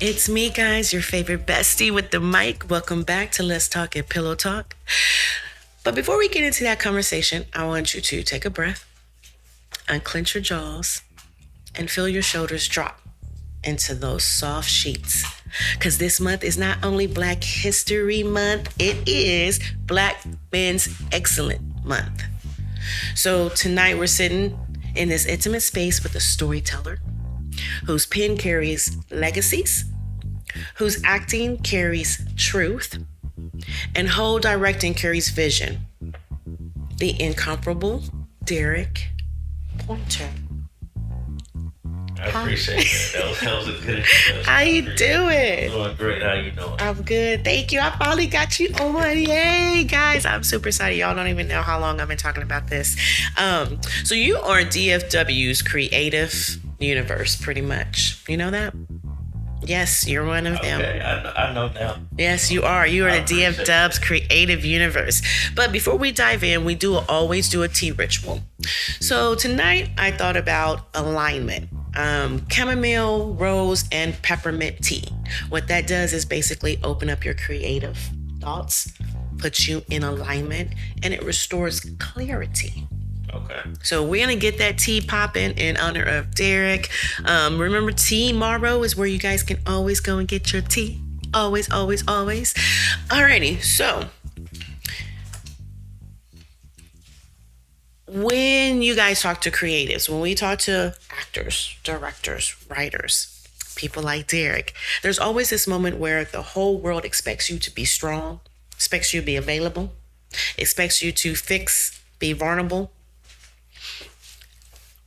It's me, guys, your favorite bestie with the mic. Welcome back to Let's Talk and Pillow Talk. But before we get into that conversation, I want you to take a breath, unclench your jaws, and feel your shoulders drop into those soft sheets. Because this month is not only Black History Month, it is Black Men's Excellent Month. So tonight we're sitting in this intimate space with a storyteller whose pen carries legacies, whose acting carries truth, and whole directing carries vision. The incomparable Derrick Pointer. I appreciate that. That was a good introduction. How you doing? Doing great. How you doing? I'm good. Thank you. I finally got you on. Yay, guys. I'm super excited. Y'all don't even know how long I've been talking about this. So you are DFW's creative universe, pretty much. You know that? Yes, you're one of them. Okay, I know now. Yes, you are. You are the DF Dub's creative universe. But before we dive in, we always do a tea ritual. So tonight I thought about alignment. Chamomile, rose, and peppermint tea. What that does is basically open up your creative thoughts, puts you in alignment, and it restores clarity. Okay. So we're going to get that tea popping in honor of Derrick. Remember, Tea Morrow is where you guys can always go and get your tea. Always, always, always. Alrighty, so when you guys talk to creatives, when we talk to actors, directors, writers, people like Derrick, there's always this moment where the whole world expects you to be strong, expects you to be available, expects you to fix, be vulnerable.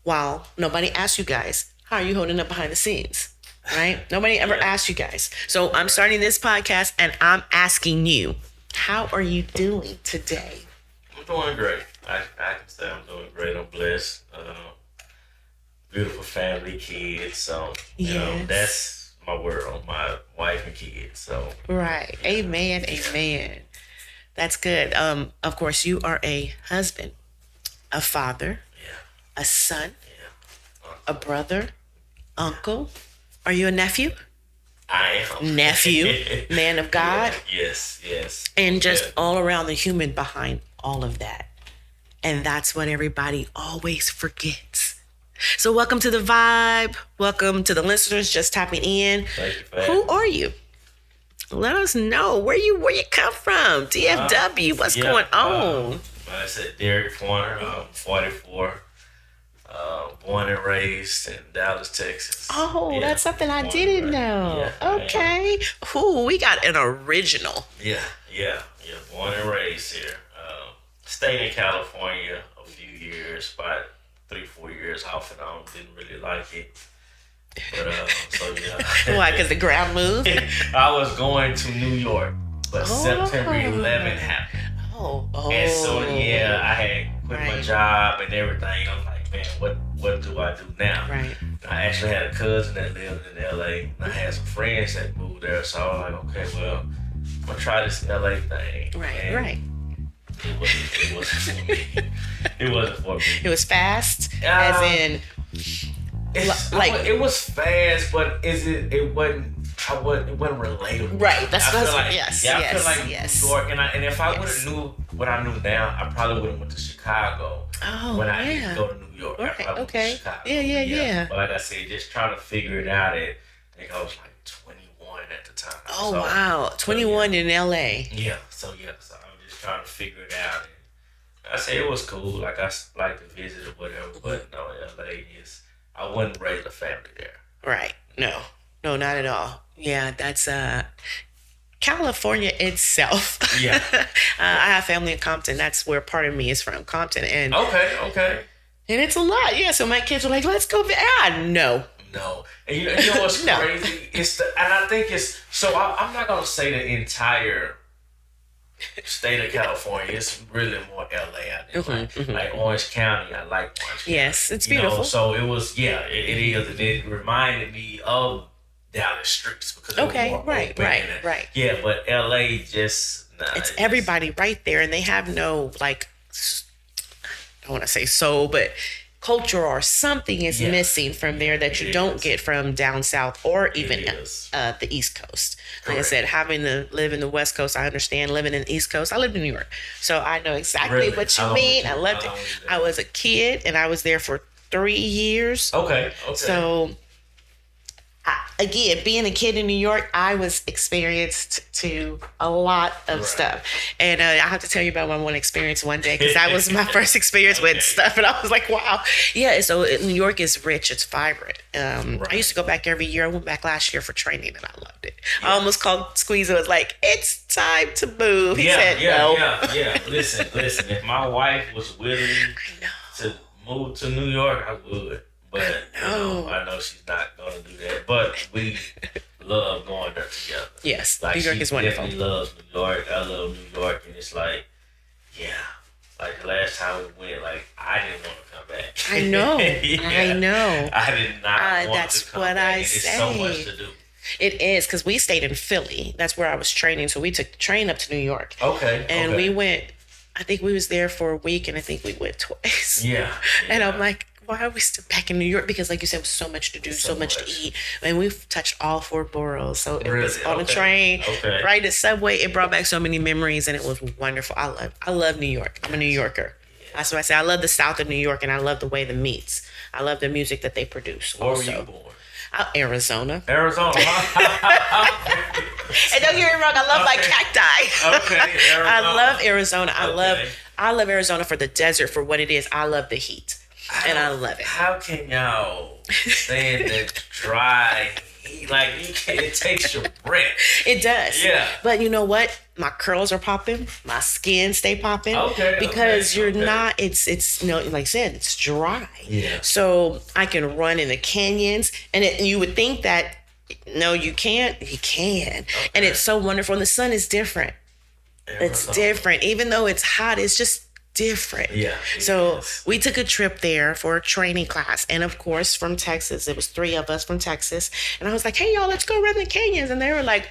While nobody asks you guys, how are you holding up behind the scenes? Right? Nobody ever asks you guys. So I'm starting this podcast and I'm asking you, how are you doing today? I'm doing great. I can say I'm doing great. I'm blessed. Beautiful family, kids. So, you know, that's my world, my wife and kids. So, right. Yeah. Amen. Amen. That's good. Of course, you are a husband, a father, a son, a brother, uncle. Are you a nephew? I am. Nephew, man of God. Yeah. Yes. And just all around the human behind all of that. And that's what everybody always forgets. So welcome to the vibe. Welcome to the listeners just tapping in. Thank you for Who are you? Let us know where you come from. DFW, what's going on? I said Derrick Pointer. I'm 44. Born and raised in Dallas, Texas. Oh, that's something I didn't know. Yeah, okay. Ooh, we got an original. Yeah. Born and raised here. Stayed in California a few years, about 3-4 years off and on. Didn't really like it. But, so yeah. Why, because the ground moved? I was going to New York, but September 11th happened. Oh. And so, yeah, I had quit my job and everything. I'm like, man, what do I do now? Right. I actually had a cousin that lived in LA, and I had some friends that moved there. So I was like, okay, well, I'm gonna try this LA thing. Right. It wasn't for me. It wasn't for me. It was fast, as in, it was fast, but it wasn't relatable. Right. That's what I yes. feel like New York, and if I would have knew what I knew now, I probably would have went to Chicago. Oh, when I didn't go to New York. Right. I probably went to Chicago. Yeah. But like I said, just trying to figure it out. I think I was like 21 at the time. Oh, so, wow. 21 in LA. Yeah. So I was just trying to figure it out. And I say it was cool. Like I like to visit or whatever. But no, LA is. I wouldn't raise a family there. Right. No, not at all. Yeah, that's California itself. Yeah. I have family in Compton. That's where part of me is from, Compton. And okay. And it's a lot. Yeah. So my kids were like, let's go. No. And you know what's crazy? And I think it's, so I'm not going to say the entire state of California. It's really more LA. Like Orange County. I like Orange County. Yes, it's beautiful. So it was, it is. And it reminded me of Dallas streets because right. Yeah, but LA just it's everybody right there, and they have no, like, I don't want to say soul, but culture or something is missing from there that you don't get from down south or even the East Coast. Like I said, having to live in the West Coast, I understand. Living in the East Coast, I lived in New York, so I know exactly what you mean. I loved it. I was a kid, and I was there for 3 years. Okay. So, again, being a kid in New York, I was experienced to a lot of stuff. And I have to tell you about my one experience one day, because that was my first experience with stuff. And I was like, wow. Yeah, so New York is rich. It's vibrant. I used to go back every year. I went back last year for training, and I loved it. I almost called Squeeze. It was like, it's time to move. He said no. Yeah. Listen. If my wife was willing to move to New York, I would. But I know she's not going to do that. But we love going there together. Yes, like, New York is wonderful. She definitely loves New York. I love New York, and it's like, like the last time we went, like I didn't want to come back. I know. I know. I did not want that's to come what back. I It's say. so much to do. It is, because we stayed in Philly. That's where I was training. So we took the train up to New York. Okay. And we went. I think we was there for a week, and I think we went twice. Yeah. And I'm like, why are we still back in New York? Because like you said, it was so much to do, so much to eat. And we've touched all 4 boroughs. So it was on a train, right, the subway. It brought back so many memories, and it was wonderful. I love New York. I'm a New Yorker. That's what I say. I love the South of New York, and I love the way the meats. I love the music that they produce. Where were you born? Arizona. Arizona. And don't get me wrong, I love my cacti. Okay, Arizona. I love Arizona. I love Arizona for the desert, for what it is. I love the heat. And I love it. How can y'all stand that dry heat? Like, it takes your breath. It does. Yeah. But you know what? My curls are popping. My skin stay popping. Okay. Because you're not, it's like I said, it's dry. Yeah. So I can run in the canyons. And you would think that, no, you can't. You can. Okay. And it's so wonderful. And the sun is different. It's different. Even though it's hot, it's just different. Yeah. So we took a trip there for a training class. And of course, from Texas, it was 3 of us from Texas. And I was like, hey, y'all, let's go run the canyons. And they were like,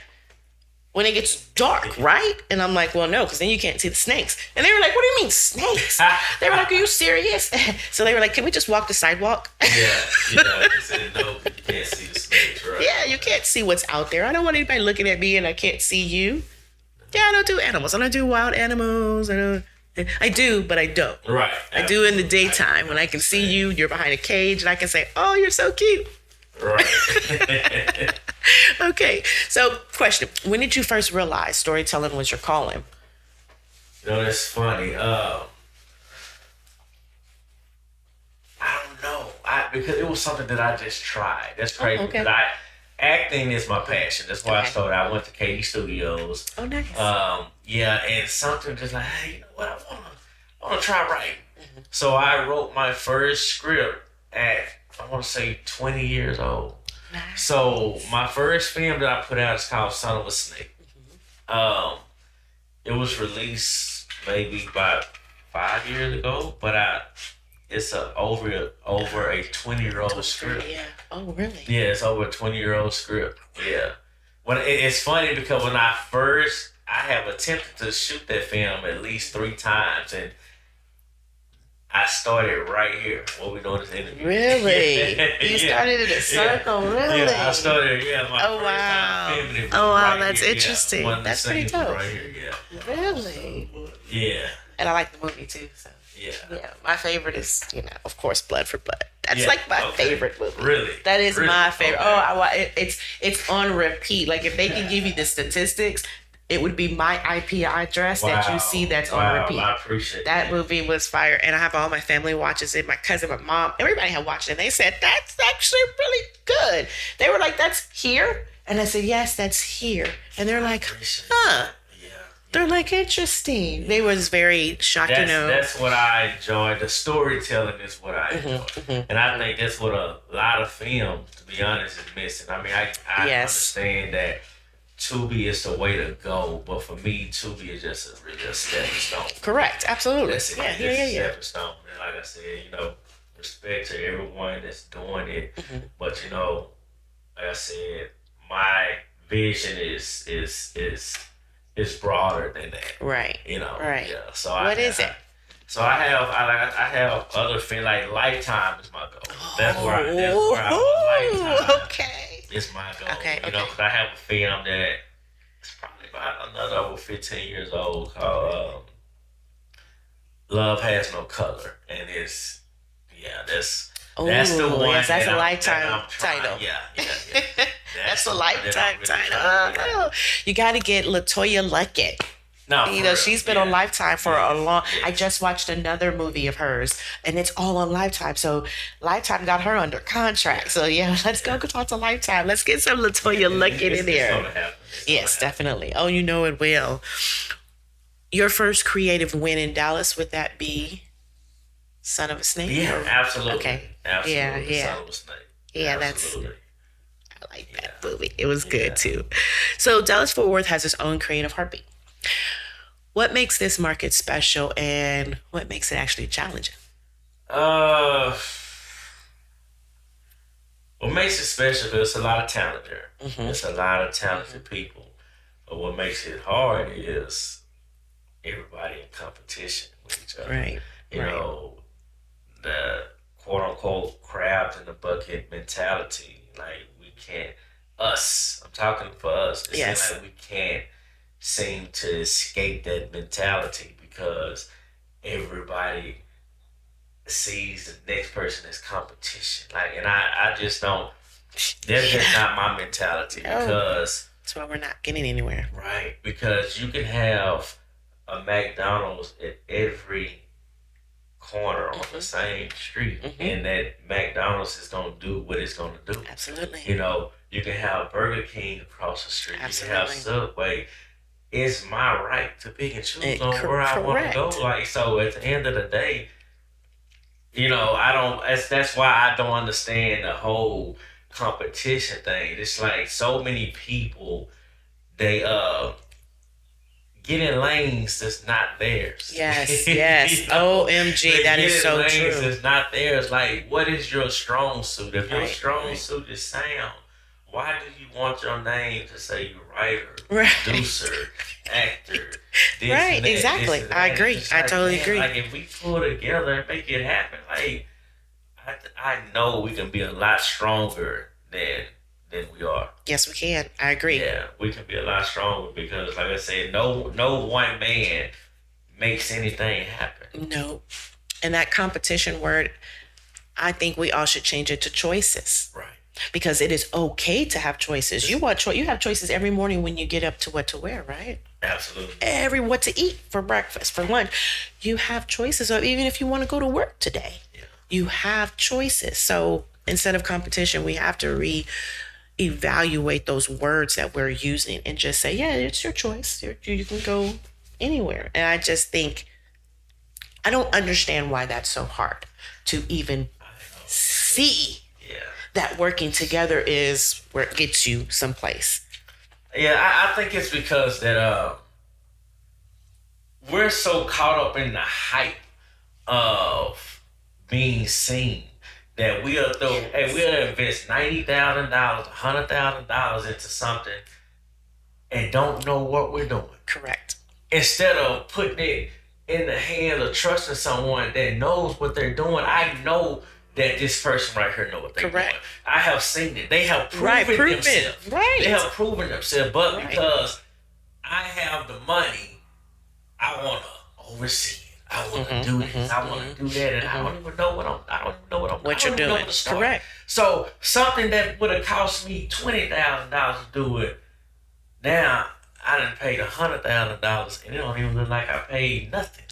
when it gets dark, right? And I'm like, well, no, because then you can't see the snakes. And they were like, what do you mean snakes? They were like, are you serious? So they were like, can we just walk the sidewalk? Yeah. You said no, you can't see the snakes, right? Yeah, you can't see what's out there. I don't want anybody looking at me and I can't see you. Yeah, I don't do animals. I don't do wild animals. I do, but I don't. Right. I do in the daytime when I can see you, you're behind a cage, and I can say, oh, you're so cute. Right. Okay. So, question. When did you first realize storytelling was your calling? You know, that's funny. I don't know. Because it was something that I just tried. That's crazy. Oh, okay. Acting is my passion. That's why I started. I went to KD Studios. Oh, nice. And something just like, hey, you know what? I want to try writing. Mm-hmm. So I wrote my first script at, I want to say, 20 years old. Nice. So my first film that I put out is called Son of a Snake. Mm-hmm. It was released maybe about 5 years ago, but it's over a 20-year-old script. Yeah. Oh, really? Yeah, it's over a 20-year-old script. Yeah. It's funny because when I have attempted to shoot that film at least 3 times, and I started right here. What we doing this interview? Really? You started in a circle, really? Yeah, I started. My oh, first wow. time filming it. Oh, wow, right that's here. interesting. Yeah, that's pretty dope. Right here, yeah. Really? Yeah. And I like the movie too. So. Yeah. My favorite is, of course, Blood for Blood. That's like my favorite movie. Really? That is my favorite. Okay. It's on repeat. Like if they could give you the statistics, it would be my IP address that you see that's on repeat. I appreciate that. Movie was fire. And I have all my family watches it. My cousin, my mom, everybody had watched it. And they said, that's actually really good. They were like, that's here? And I said, yes, that's here. And they're like, huh. They're like, interesting. They was very shocked, That's what I enjoy. The storytelling is what I enjoy. Mm-hmm. And I think that's what a lot of films, to be honest, is missing. I mean, I understand that Tubi is the way to go, but for me, Tubi is just a stepping stone. Correct. Absolutely. That's it. Yeah. Stepping stone. And like I said, respect to everyone that's doing it. Mm-hmm. But, like I said, my vision is broader than that. Right. Right. Yeah. So what is it? So I have other things like Lifetime is my goal. That's where I want Lifetime. Okay. Is my goal. Okay. You know, because I have a film that it's probably about another over 15 years old called Love Has No Color, and it's that's the one. Yes, that's that a I'm Lifetime trying. title. Yeah. That's a the one that Lifetime I'm really title. trying to get out. You got to get Latoya Luckett. No, You know, she's been on Lifetime for a long. I just watched another movie of hers, and it's all on Lifetime. So Lifetime got her under contract. So yeah, let's go talk to Lifetime. Let's get some Latoya Luckett in there. It's gonna happen. Yes, definitely. Oh, you know it will. Your first creative win in Dallas, would that be Son of a Snake? Yeah, absolutely. Okay. Absolutely. Yeah. Son of a Snake. Yeah, Absolutely. I like that movie. It was good too. So Dallas Fort Worth has its own creative heartbeat. What makes this market special, and what makes it actually challenging? What makes it special? There's a lot of talent there. There's a lot of talented people. But what makes it hard is everybody in competition with each other. Right. You know, the quote unquote crab in the bucket mentality. Like I'm talking for us. It seems like we can't seem to escape that mentality because everybody sees the next person as competition. Like, and I just don't. That's just not my mentality because that's why we're not getting anywhere. Right, because you can have a McDonald's at every corner on the same street, and that McDonald's is gonna do what it's gonna do. Absolutely. You know, you can have Burger King across the street. Absolutely. You can have Subway. It's my right to pick and choose on where I want to go. Like, so at the end of the day, you know, I don't. That's why I don't understand the whole competition thing. It's like so many people, they get in lanes that's not theirs. Yes. OMG, that is so lanes true. That's not theirs. Like, what is your strong suit? If your strong suit is sound, why do you want your name to say you writer, producer, actor? Right, exactly. I agree. I totally agree. Like, if we pull together and make it happen, like, I know we can be a lot stronger than we are. Yes, we can. I agree. Yeah, we can be a lot stronger because, like I said, no one man makes anything happen. No. And that competition word, I think we all should change it to choices. Right. Because it is okay to have choices. You have choices every morning when you get up to what to wear, right? Absolutely. What to eat for breakfast, for lunch. You have choices. Or even if you want to go to work today, you have choices. So instead of competition, we have to evaluate those words that we're using and just say, yeah, it's your choice. You can go anywhere. And I just think, I don't understand why that's so hard to even see that working together is where it gets you someplace. Yeah, I think it's because that we're so caught up in the hype of being seen that we'll invest $90,000, $100,000 into something and don't know what we're doing. Correct. Instead of putting it in the hands of trusting someone that knows what they're doing. I know that this person right here know what they're doing. I have seen it. They have proven themselves. Right. They have proven themselves. But because I have the money, I want to oversee it. I want to do this. I want to do that, and I don't even know what you're doing. Correct. So something that would have cost me $20,000 to do it, now I done paid $100,000, and it don't even look like I paid nothing.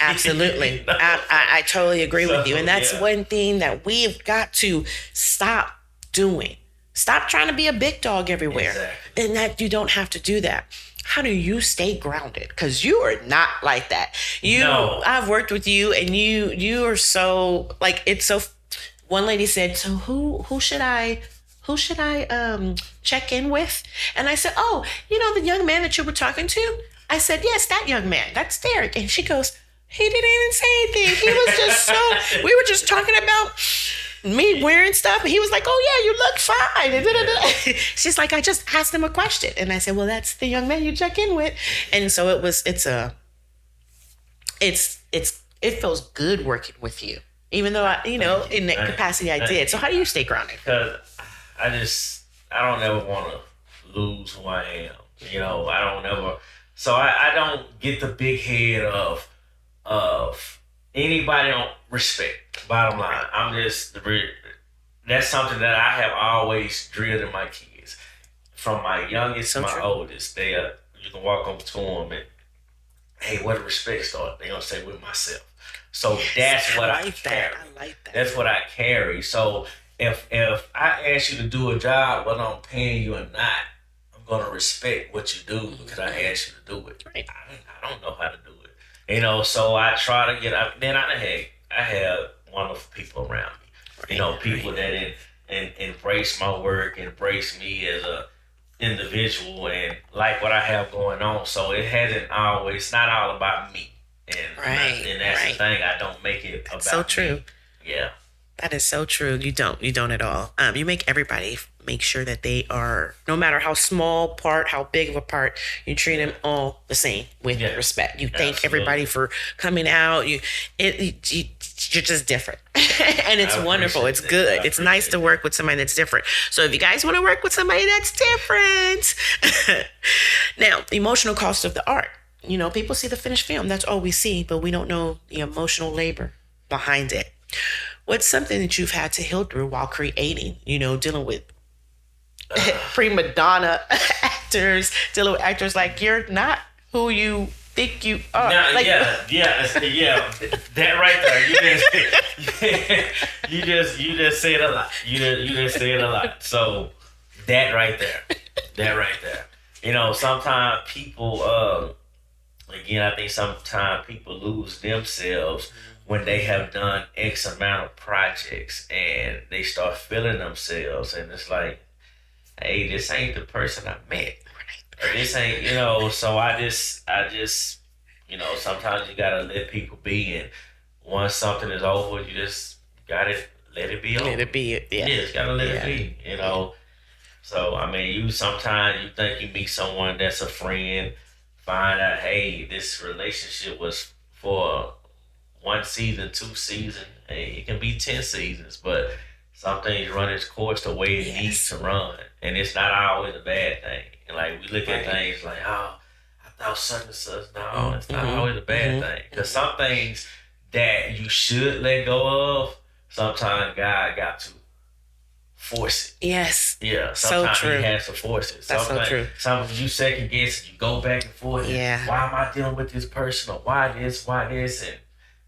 Absolutely. You know? I totally agree with you. And that's one thing that we've got to stop doing. Stop trying to be a big dog everywhere. Exactly. And that you don't have to do that. How do you stay grounded? Because you are not like that. I've worked with you, and you are so, like, it's so. One lady said, so who should I check in with? And I said, oh, the young man that you were talking to? I said, yes, that young man. That's Derrick. And she goes, he didn't even say anything. He was just we were just talking about me wearing stuff. And he was like, oh yeah, you look fine. And she's like, I just asked him a question. And I said, well, that's the young man you check in with. And so it's it feels good working with you, even though in that capacity I did. So how do you stay grounded? Because I don't ever want to lose who I am. I don't ever. So I don't get the big head of anybody on respect. Bottom line, that's something that I have always drilled in my kids, from my youngest to my oldest. You can walk up to them and, hey, where the respect start? They gonna say with myself. So that's what I carry. I like that. That's what I carry. So if I ask you to do a job, whether I'm paying you or not, I'm gonna respect what you do because I asked you to do it. Right. I don't know how to do it. So I try to get up. Then I have wonderful people around me. People that embrace my work, embrace me as a individual, and like what I have going on. So it's not all about me. And that's the thing. I don't make it about so true. me. Yeah. That is so true. You don't at all. You make everybody make sure that they are, no matter how small part, how big of a part, you treat them all the same with respect. You thank everybody for coming out. You're just different. And it's wonderful. It's good. It's nice to work with somebody that's different. So if you guys want to work with somebody that's different. Now, emotional cost of the art. People see the finished film. That's all we see, but we don't know the emotional labor behind it. What's something that you've had to heal through while creating, dealing with prima donna actors, dealing with actors like you're not who you think you are? That right there. You just said a lot. You just said a lot. So that right there. Sometimes people, again, I think sometimes people lose themselves when they have done X amount of projects and they start feeling themselves, and it's like, hey, this ain't the person I met. Or this ain't, so I just, sometimes you gotta let people be, and once something is over, you just gotta let it be over. Let it be, yeah. You just gotta let it be, So, sometimes you think you meet someone that's a friend, find out, hey, this relationship was for 1 season, 2 seasons. Hey, it can be 10 seasons, but some things run its course the way it needs to run, and it's not always a bad thing. And like we look at things like, oh, I thought such and such. No, it's not always a bad thing. Because some things that you should let go of, sometimes God got to force it. Yes. Yeah. Sometimes so true. He has to force it. That's so true. Sometimes you second guess, you go back and forth. Yeah. Why am I dealing with this person? Or why this? And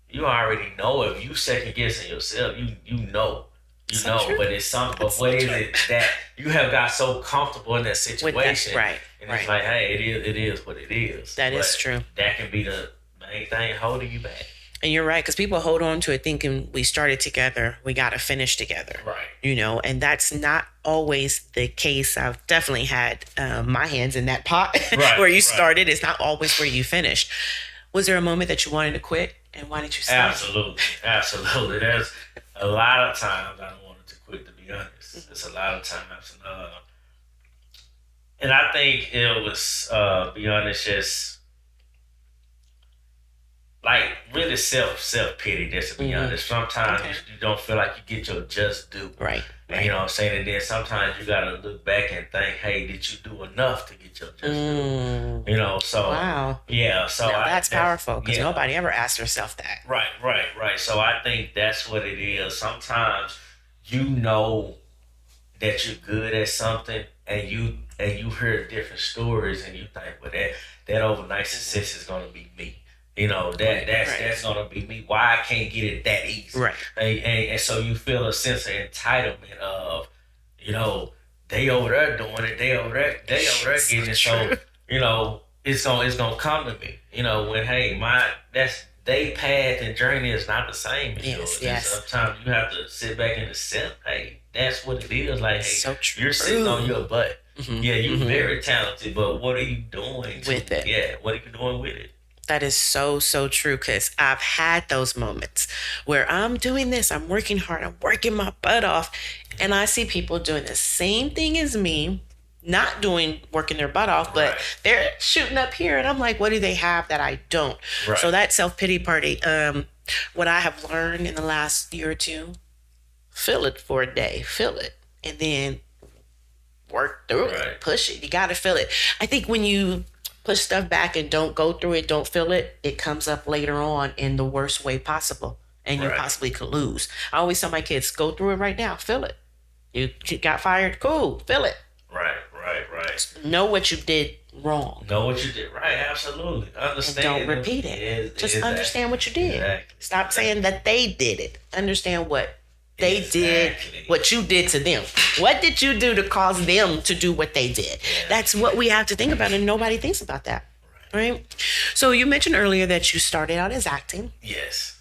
you already know. If you second guessing yourself, you know. True. But it's something. But what is it that you have got so comfortable in that situation? Right. And it's like, hey, it is what it is. That is true. That can be the main thing holding you back. And you're right, because people hold on to it thinking we started together, we got to finish together. Right. And that's not always the case. I've definitely had my hands in that pot where you started. It's not always where you finished. Was there a moment that you wanted to quit, and why did you stop? Absolutely. There's a lot of times I wanted to quit, to be honest. There's a lot of times. And I think it was, be honest, just like really self-pity, just to be honest. Sometimes you don't feel like you get your just due. Right. And you know what I'm saying? And then sometimes you got to look back and think, hey, did you do enough to get your just due? So. Wow. Yeah. So that's powerful, because nobody ever asked herself that. Right. So I think that's what it is. Sometimes you know that you're good at something, and you hear different stories, and you think, well, that overnight success is going to be me. That's gonna be me. Why I can't get it that easy? Right. And so you feel a sense of entitlement of, they over there doing it, they over there getting it. So, it's gonna come to me. When they path and journey is not the same as yours. Yes. Sometimes you have to sit back and accept, hey, that's what it is. Like, hey, so true. You're sitting on your butt. Yeah, you're very talented, but what are you doing with it? Yeah, what are you doing with it? That is so, so true, because I've had those moments where I'm doing this, I'm working hard, I'm working my butt off, and I see people doing the same thing as me, not working their butt off, but they're shooting up here, and I'm like, what do they have that I don't? Right. So that self-pity party, What I have learned in the last year or two, feel it for a day, feel it, and then work through it, push it. You got to feel it. I think when you push stuff back and don't go through it, don't feel it, it comes up later on in the worst way possible. And you possibly could lose. I always tell my kids, go through it right now, feel it. You got fired, cool, feel it. Right. Know what you did wrong. Know what you did right, absolutely. Understand. And don't repeat it. Just understand what you did. Exactly. Stop saying that they did it. Understand what they did, what you did to them. What did you do to cause them to do what they did? That's what we have to think about, and nobody thinks about that. Right? So you mentioned earlier that you started out as acting. Yes.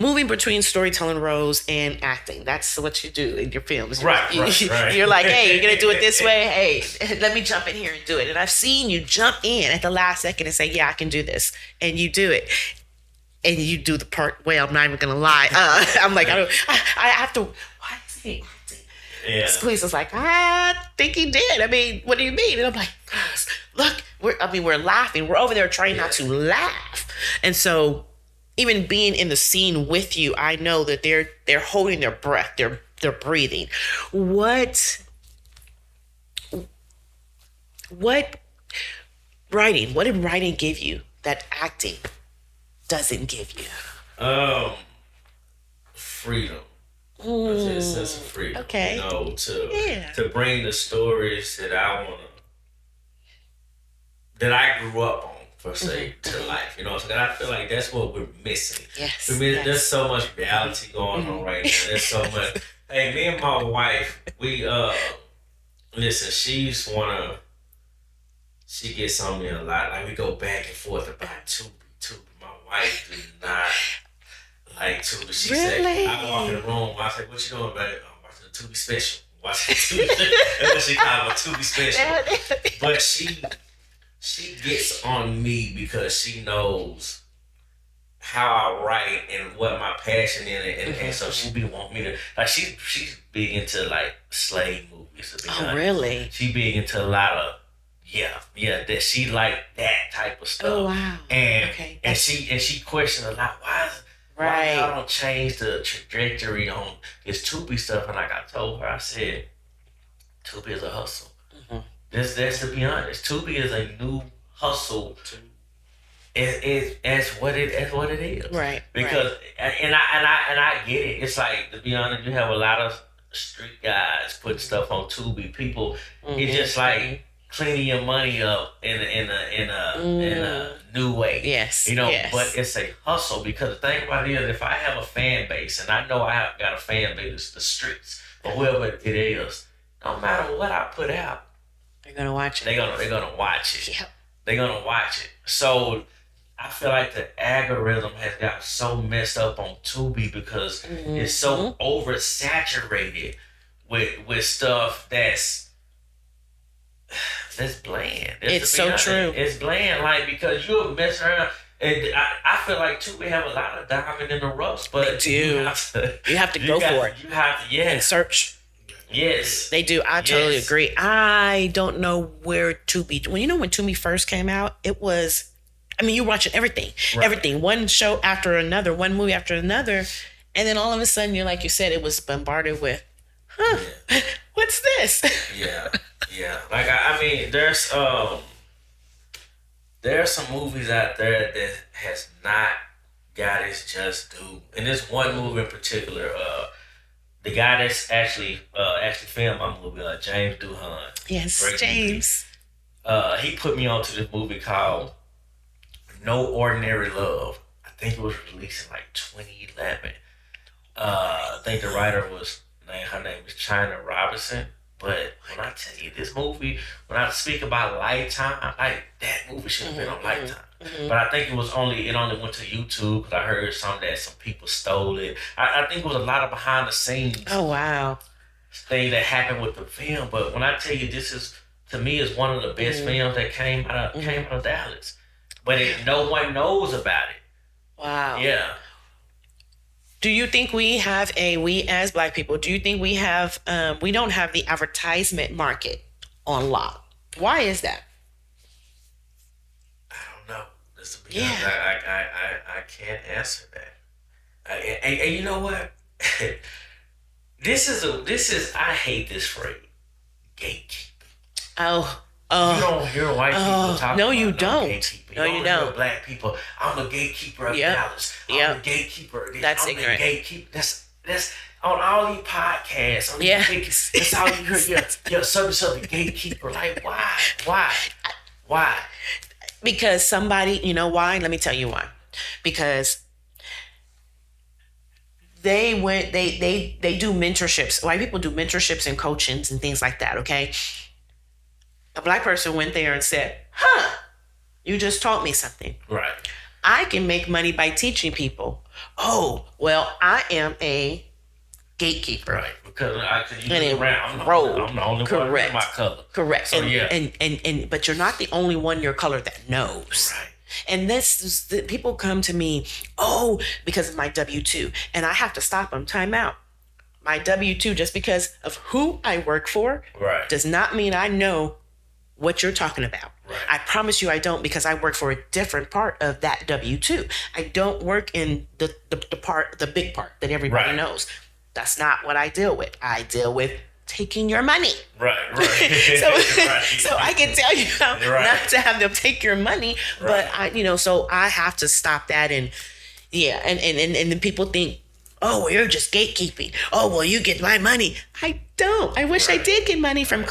Moving between storytelling roles and acting. That's what you do in your films. Right. You're like, hey, you're going to do it this way. Hey, let me jump in here and do it. And I've seen you jump in at the last second and say, yeah, I can do this. And you do it. And you do the part well. I'm not even going to lie. I'm like, I have to, why is he acting? Yeah. Squeeze was like, I think he did. I mean, what do you mean? And I'm like, guys, look, we're laughing. We're over there trying not to laugh. And so, even being in the scene with you, I know that they're holding their breath, they're breathing. What did writing give you that acting doesn't give you? Freedom. A sense of freedom. Okay. You know, to bring the stories that I grew up on, per se, to life. You know what I'm saying? I feel like that's what we're missing. Yes. There's so much reality going on right now. There's so much. Hey, me and my wife, we listen, she gets on me a lot. Like, we go back and forth about Tubi. My wife do not like Tubi. She say, I walk in the room, I say, what you doing, babe? I'm watching the Tubi special. Watching Tubi. That's what she calls a Tubi special. But she gets on me because she knows how I write and what my passion in it, and so she be want me to, like, she's big into like slave movies. Really? She big into a lot of that she like that type of stuff. Oh wow. And she questioned a lot. Why y'all don't change the trajectory on this Tubi stuff? And like I told her, I said, Tubi is a hustle. That's to be honest. Tubi is a new hustle. That's what it is. Right. Because and I get it. It's like, to be honest, you have a lot of street guys putting stuff on Tubi. People, it's just like cleaning your money up in a new way. Yes. You know, but it's a hustle, because the thing about it is, if I have a fan base, and I know I have got a fan base, the streets or whoever it is, no matter what I put out, they're gonna watch it. They're gonna watch it. Yep. They're gonna watch it. So I feel like the algorithm has got so messed up on Tubi because it's so oversaturated with stuff that's bland. It's so true. It's bland, like, because you'll mess around. And I feel like Tubi have a lot of diamond in the rough, but they do. You have to go for it. You have to, and search. Yes. They do. I totally agree. I don't know where Tubi, when Tubi first came out, it was, I mean, you're watching everything. Right. Everything. One show after another, one movie after another. And then all of a sudden, you're like you said, it was bombarded with, what's this? Yeah. Like, I mean, there's some movies out there that has not got its just due. And this one movie in particular, the guy that's actually filmed my movie, James Doohan. Yes, James. He put me onto this movie called No Ordinary Love. I think it was released in like 2011. I think the writer her name is China Robinson. But when I tell you this movie, when I speak about Lifetime, like, that movie should have been on Lifetime. But I think it only went to YouTube because I heard some people stole it. I think it was a lot of behind the scenes. Oh wow. Thing that happened with the film. But when I tell you, this is, to me, is one of the best films that came out of Dallas. But no one knows about it. Wow. Yeah. Do you think we as Black people, do you think we don't have the advertisement market on lock? Why is that? I don't know. sister. Because I can't answer that. And you know what? This is I hate this phrase, gatekeeping. Oh. You don't hear white people talking no, about you don't. gatekeeping. No, you don't. Hear black people, I'm a gatekeeper of Dallas. I'm a gatekeeper. That's I'm ignorant. A gatekeeper. That's on all these podcasts. That's all you hear. You're some gatekeeper. Like, why? Because somebody, you know why? Let me tell you why. Because they do mentorships. White people do mentorships and coachings and things like that, okay? A black person went there and said, you just taught me something. Right. I can make money by teaching people. Oh, well, I am a gatekeeper. Right. Because you and look around, I'm the only one in my color. Correct. So, and but you're not the only one your color that knows. Right. And people come to me, because of my W-2. And I have to stop them. Time out. My W-2, just because of who I work for, does not mean I know what you're talking about. Right. I promise you I don't, because I work for a different part of that W-2. I don't work in the big part that everybody knows. That's not what I deal with. I deal with taking your money. Right. So I can tell you how not to have them take your money, but so I have to stop that. And then people think, oh, well, you're just gatekeeping. Oh, well, you get my money. I don't. I wish I did get money from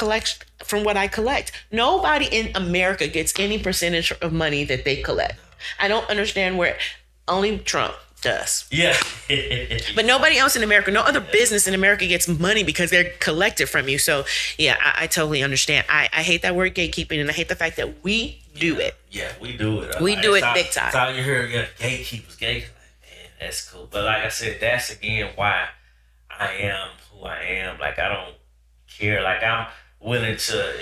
what I collect. Nobody in America gets any percentage of money that they collect. I don't understand where only Trump does. Yeah. But nobody else in America, no other business in America gets money because they're collected from you. So, I totally understand. I hate that word gatekeeping, and I hate the fact that we do it. Yeah, we do it. We do it big time. That's all you hear, gatekeepers. That's cool. But like I said, that's again why I am who I am. Like, I don't care. Like, I'm willing to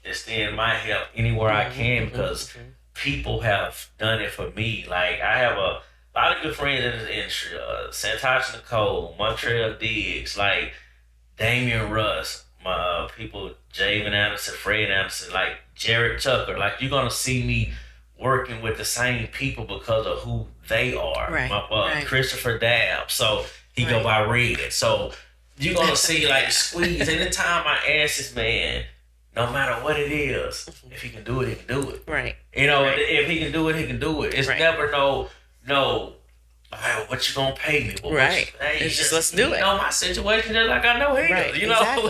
extend my help anywhere I can because people have done it for me. Like, I have a lot of good friends in the industry. Santosh Nicole, Montreal Diggs, like Damian Russ, my people, Javen Anderson, Fred Anderson, like Jared Tucker. Like, you're going to see me working with the same people because of who they are. Right. Christopher Dabb, so he go by Red. So you're gonna see like Squeeze. Anytime I ask this man, no matter what it is, if he can do it, he can do it. Right. If he can do it, he can do it. It's never no. What you gonna pay me? Well, It's just let's do it. My situation just like I know he does.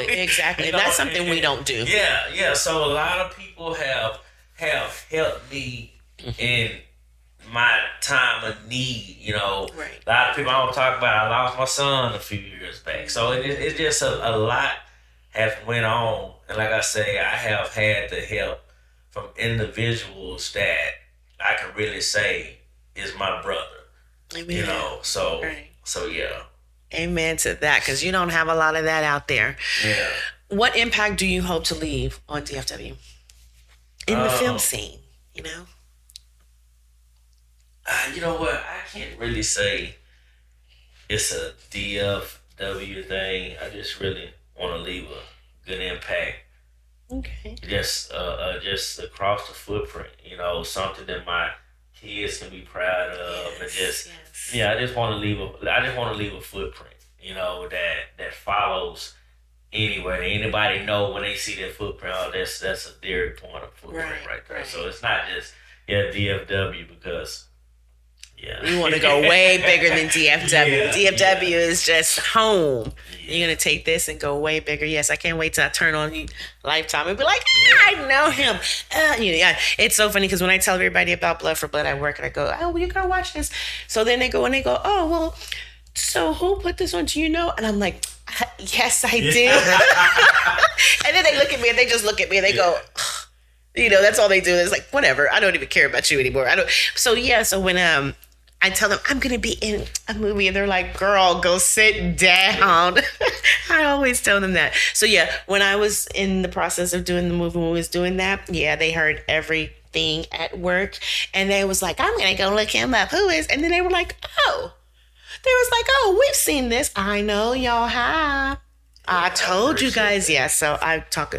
Exactly. And that's something we don't do. Yeah. So a lot of people have helped me in my time of need, A lot of people I don't talk about. I lost my son a few years back, so it's just a lot has went on, and like I say, I have had the help from individuals that I can really say is my brother. Amen. So yeah. Amen to that, because you don't have a lot of that out there. Yeah. What impact do you hope to leave on DFW in the film scene? You know what? I can't really say it's a DFW thing. I just really want to leave a good impact. Okay. Just across the footprint, something that my kids can be proud of, and I just want to leave a footprint, that follows anywhere. Anybody know when they see that footprint? Oh, that's a Derrick Pointer footprint right there. Right. So it's not just DFW because. Yeah. You want to go way bigger than DFW. DFW is just home. Yeah. You're going to take this and go way bigger. Yes, I can't wait till I turn on Lifetime and be like, I know him. It's so funny because when I tell everybody about Blood for Blood at work, and I go, oh, well, you got to watch this. So then they go, oh, well, so who put this on? Do you know? And I'm like, yes, I do. And then they look at me and they just look at me and they go, that's all they do. It's like, whatever. I don't even care about you anymore. So when I tell them I'm going to be in a movie and they're like, girl, go sit down. I always tell them that. So when I was in the process of doing the movie, when we was doing that, they heard everything at work and they was like, I'm going to go look him up. Who is? And then they were like, we've seen this. I know y'all have. I told you guys, so I talk,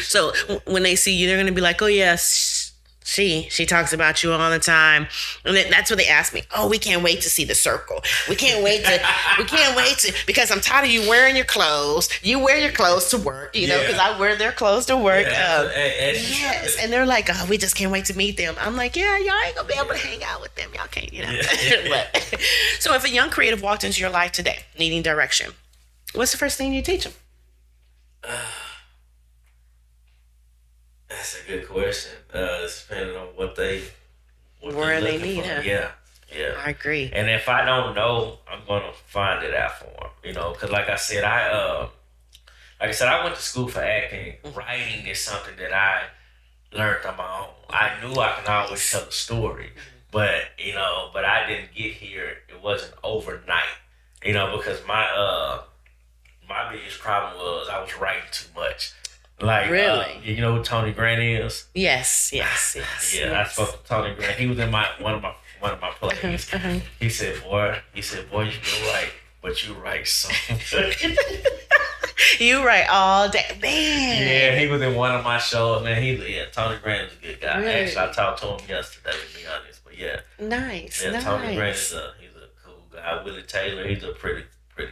So when they see you, they're going to be like, oh, yes, She talks about you all the time, and that's what they ask me. Oh, we can't wait to see The Circle. We can't wait to because I'm tired of you wearing your clothes. You wear your clothes to work, you know, because I wear their clothes to work. Yes, and they're like, oh, we just can't wait to meet them. I'm like, yeah, y'all ain't gonna be able to hang out with them. Y'all can't, you know. But, so if a young creative walked into your life today, needing direction, what's the first thing you teach them? That's a good question. Depending on where they need, huh? Yeah. I agree. And if I don't know, I'm gonna find it out for them. You know, because like I said, I went to school for acting. Writing is something that I learned on my own. I knew I can always tell a story, but I didn't get here. It wasn't overnight. You know, because my biggest problem was I was writing too much. Like, really? You know who Tony Grant is? Yes. Yeah, I spoke to Tony Grant. He was in one of my plays. He said, boy, you can write, but you write so good. You write all day, man. Yeah, he was in one of my shows, man. Tony Grant is a good guy. Really? Actually, I talked to him yesterday, to be honest. But yeah, nice. Tony Grant he's a cool guy. Willie Taylor, he's a pretty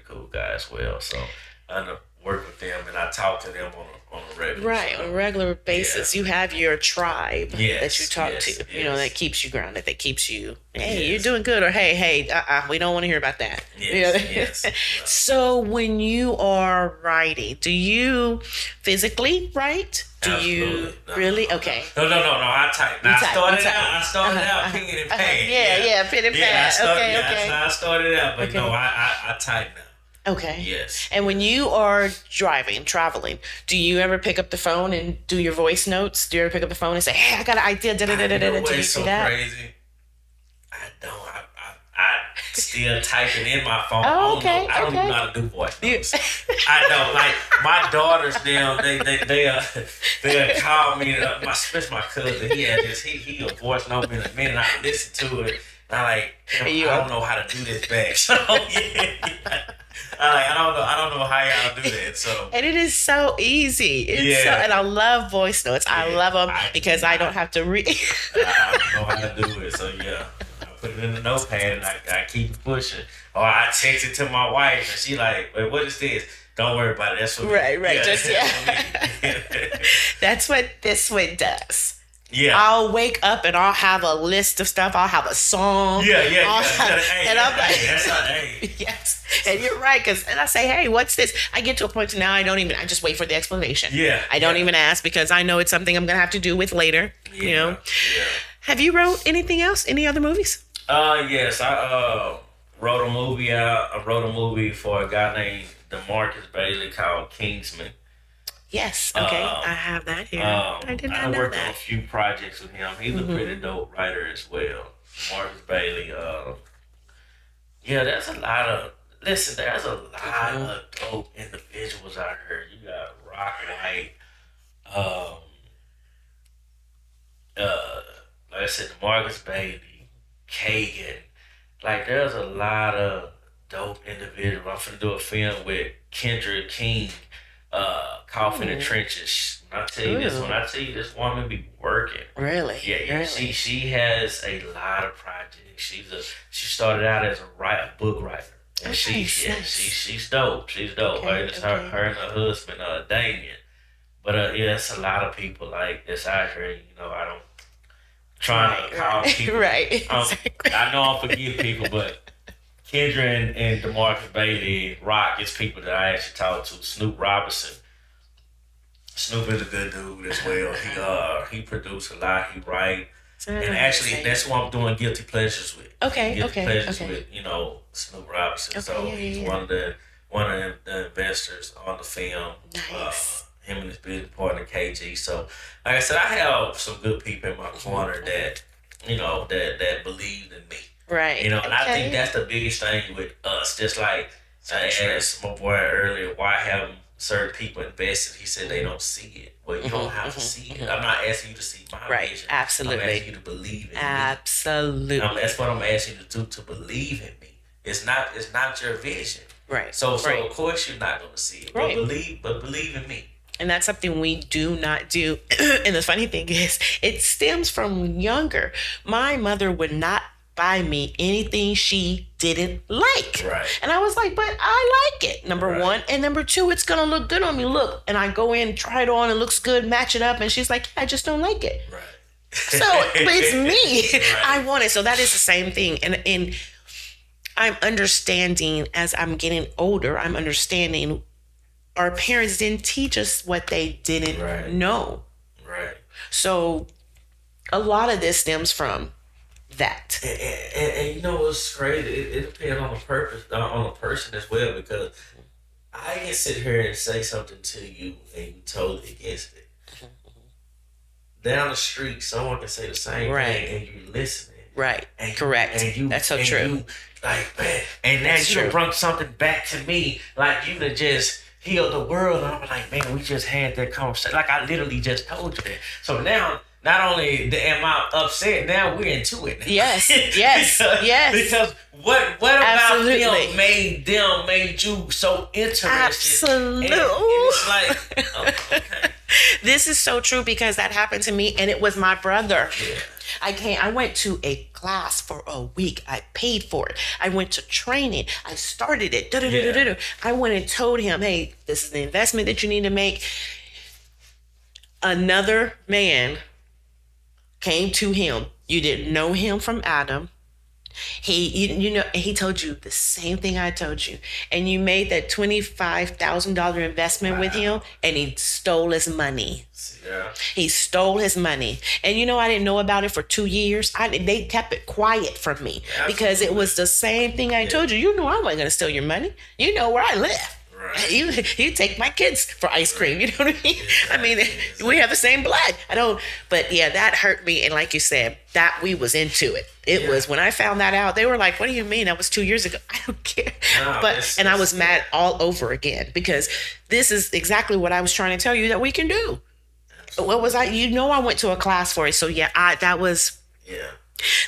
cool guy as well. So I know. Work with them, and I talk to them on a regular on a regular basis. You have your tribe that you talk to, you know, that keeps you grounded, that keeps you, hey, you're doing good, or hey, we don't want to hear about that. Yes. So when you are writing, do you physically write? Do you really? Okay. No. I type. Now, I started out pen and pad. Pen and pad. Okay. I started out, but no, I type now. Okay. Yes. And when you are traveling, do you ever pick up the phone and do your voice notes? Do you ever pick up the phone and say, "Hey, I got an idea"? Do you so see that? Crazy. I don't. I still typing in my phone. Oh, okay. I don't even know how to do voice notes. I know. Like my daughters, they call me. Especially my cousin. He'll voice note me in a minute. I listen to it. And I don't know how to do this back. So yeah. I don't know how y'all do that. So and it is so easy. And I love voice notes. I love them because I don't have to read. I don't know how to do it. So yeah, I put it in the notepad and I keep pushing. Or I text it to my wife and she like, "Wait, what is this?" Don't worry about it. That's what right. That's what this one does. Yeah. I'll wake up and I'll have a list of stuff. I'll have a song. Yeah. And I'm like, that's not, hey. Yes. And you're right. And I say, hey, what's this? I get to a point now I just wait for the explanation. Yeah. I don't even ask because I know it's something I'm going to have to do with later. Yeah. You know? Yeah. Have you wrote anything else? Any other movies? Yes. I wrote a movie out. I wrote a movie for a guy named DeMarcus Bailey called Kingsman. Yes. Okay. I have that here. I did not know that. I worked on a few projects with him. He's a pretty dope writer as well. Marcus Bailey. There's a lot of dope individuals out here. You got Rocket like I said, Marcus Bailey, Kagan. Like there's a lot of dope individuals. I'm finna do a film with Kendra King. Cough in the trenches. When I tell you this woman be working. Really? Yeah. Really? She has a lot of projects. She started out as a book writer. And she's dope. She's dope. Okay, It's her and her husband, Damien. But it's a lot of people like this out here. You know, I don't trying to call people. Right. Exactly. I know I'm forgetting people, but Kendra and DeMarcus Bailey, Rock is people that I actually talked to. Snoop Robinson. Snoop is a good dude as well. He produced a lot. He write. And actually, that's who I'm doing Guilty Pleasures with. Guilty Pleasures with, Snoop Robinson. So he's one of the investors on the film. Nice. Him and his business partner KG. So, like I said, I have some good people in my corner that that believed in me. Right. And I think that's the biggest thing with us. Just like I asked my boy earlier, why haven't certain people invested? He said they don't see it. Well, you don't have to see it. I'm not asking you to see my vision. Absolutely. I'm asking you to believe in me. Absolutely. That's what I'm asking you to do, to believe in me. It's not your vision. Right. So of course you're not going to see it. Right. But believe in me. And that's something we do not do. And the funny thing is, it stems from younger. My mother would not buy me anything she didn't like. Right. And I was like, but I like it, number Right. one. And number two, it's going to look good on me. Look. And I go in, try it on, it looks good, match it up. And she's like, I just don't like it. Right. So, but it's me. Right. I want it. So that is the same thing. And I'm understanding as I'm getting older, I'm understanding our parents didn't teach us what they didn't Right. know. Right. So a lot of this stems from that. And you know what's crazy? It depends on the purpose, on the person as well, because I can sit here and say something to you and you totally against it. Down the street, someone can say the same Right. thing and you listening. Right. And Correct. That's so true. You, like, man, and now That's you done true. brought something back to me, like you done just healed the world. And I'm like, man, we just had that conversation. Like I literally just told you that. So now, not only am I upset, now we're into it. Yes. Yes. Yes. Because what about Absolutely. them made you so interested? Absolutely. And it's like, oh, okay. This is so true because that happened to me and it was my brother. Yeah. I went to a class for a week. I paid for it. I went to training. I started it. Yeah. I went and told him, hey, this is the investment that you need to make. Another man came to him. You didn't know him from Adam. He told you the same thing I told you. And you made that $25,000 investment with him and he stole his money. Yeah. He stole his money. And I didn't know about it for 2 years. They kept it quiet from me because it was the same thing I told you. You know I wasn't going to steal your money. You know where I live. Right. You take my kids for ice cream. You know what I mean? Exactly. I mean, we have the same blood. But yeah, that hurt me. And like you said, that we was into it. It was when I found that out, they were like, what do you mean? That was 2 years ago. I don't care. No, I was mad all over again because this is exactly what I was trying to tell you that we can do. What was I? I went to a class for it. So yeah,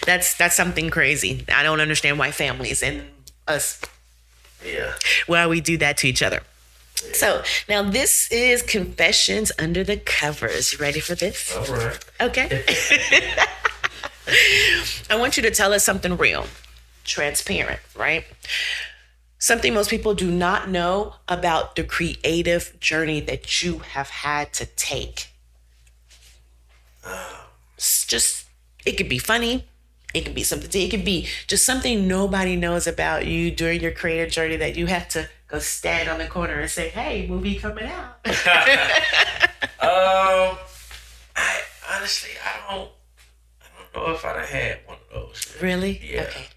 that's something crazy. I don't understand why families and us, why we do that to each other. Yeah. So now this is Confessions Under the Covers. You ready for this? All right. Okay. I want you to tell us something real, transparent, right? Something most people do not know about the creative journey that you have had to take. It could be funny. It could be something. It could be just something nobody knows about you during your creative journey that you have to go stand on the corner and say, "Hey, movie coming out." I don't know if I'd have had one of those. Really? Yeah. Okay.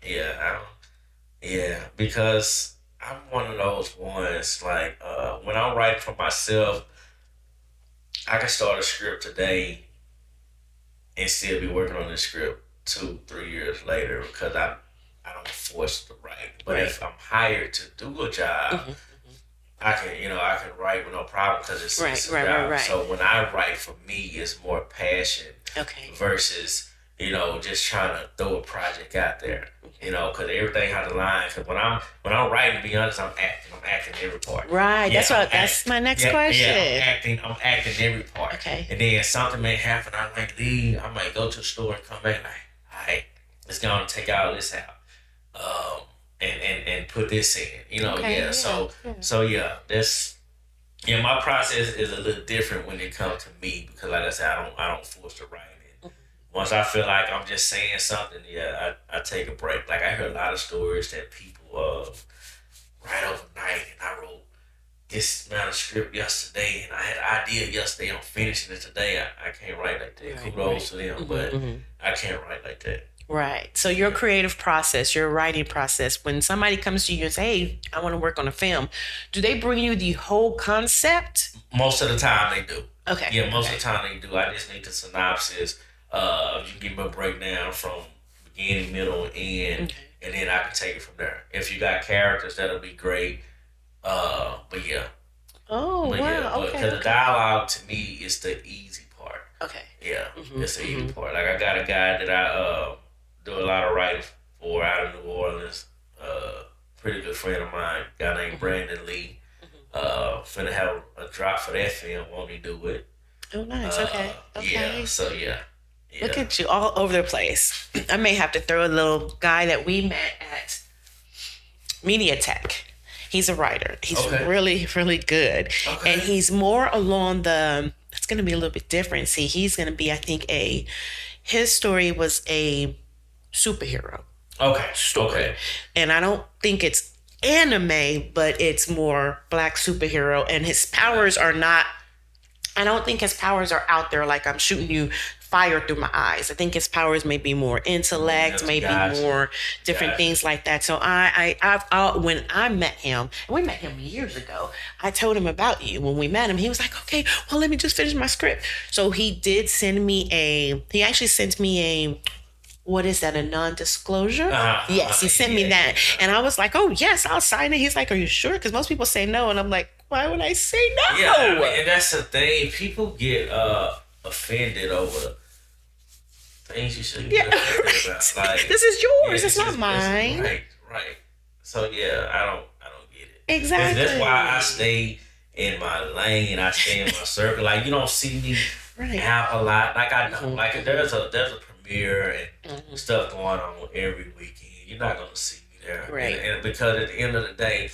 Yeah, because I'm one of those ones. Like when I'm writing for myself, I can start a script today and still be working on the script 2-3 years later because I don't force to write. But if I'm hired to do a job, I can write with no problem because it's a job. Right. So when I write, for me, it's more passion versus just trying to throw a project out there. Because everything has a line. Because when I'm writing, to be honest, I'm acting every part. Right. Yeah, that's my next question. Yeah, I'm acting every part. Okay. And then something may happen. I might leave. I might go to the store and come back like, all right, let's go and take all this out. And put this in. That's my process is a little different when it comes to me because, like I said, I don't force the writing. Once I feel like I'm just saying something, I take a break. Like I heard a lot of stories that people write overnight, and I wrote this manuscript yesterday, and I had an idea yesterday. I'm finishing it today. I can't write like that. Kudos to them, but I can't write like that. Right. So your creative process, your writing process, when somebody comes to you and says, hey, I want to work on a film, do they bring you the whole concept? Most of the time they do. Okay. Yeah, most of the time they do. I just need the synopsis. You give me a breakdown from beginning, middle, and end, and then I can take it from there. If you got characters, that'll be great. But yeah. Oh, but wow. Yeah, because the dialogue to me is the easy part. Okay. Yeah, it's the easy part. Like I got a guy that I do a lot of writing for out of New Orleans. Pretty good friend of mine, a guy named Brandon Lee. finna have a drop for that film. Want me to do it? Oh, nice. Okay. Yeah. So yeah. Look at you all over the place. I may have to throw a little guy that we met at Media Tech. He's a writer. He's really, really good. Okay. And he's more along the, it's going to be a little bit different. See, he's going to be, I think, his story was a superhero. Okay. And I don't think it's anime, but it's more black superhero. And his powers are not, I don't think his powers are out there like I'm shooting you fire through my eyes. I think his powers may be more intellect, maybe more different things like that. So I when I met him, and we met him years ago, I told him about you. When we met him, he was like, okay, well, let me just finish my script. So he did send me he actually sent me a, what is that, a non-disclosure? Yes, he sent me that. And I was like, oh, yes, I'll sign it. He's like, are you sure? Because most people say no. And I'm like, why would I say no? Yeah, I mean, and that's the thing. People get offended over things you shouldn't get offended about. Like, this is yours. It's not mine. Right. So yeah, I don't get it. Exactly. That's why I stay in my lane. I stay in my circle. Like, you don't see me out a lot. Like I know, like there's a premiere and stuff going on every weekend. You're not gonna see me there, right? And because at the end of the day,